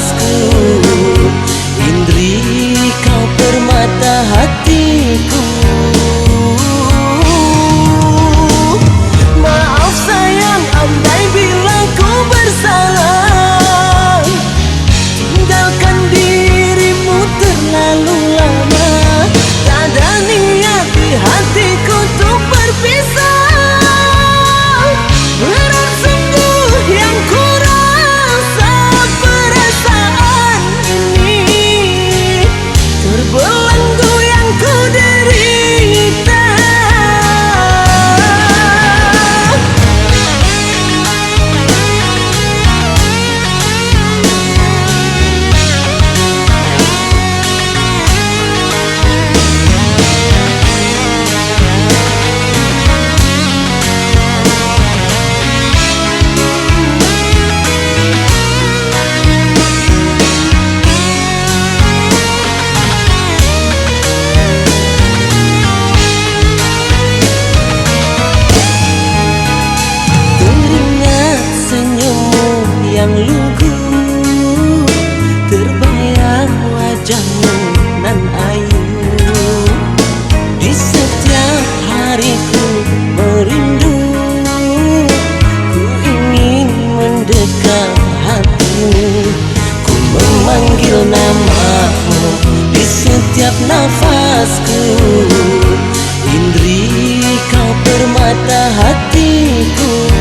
nafasku, Indri kau permata hatiku. Maaf sayang, andai bila ku bersalah, tinggalkan dirimu terlalu lama. Tak ada niat di hatiku untuk berpisah. Berat sungguh yang ku rasa, perasaan ini terbelenggu yang ku derita. Yang lugu terbayang wajahmu nan ayu. Di setiap hariku merindu, ku ingin mendekat hatimu. Ku memanggil namamu di setiap nafasku, Indri kau permata hatiku.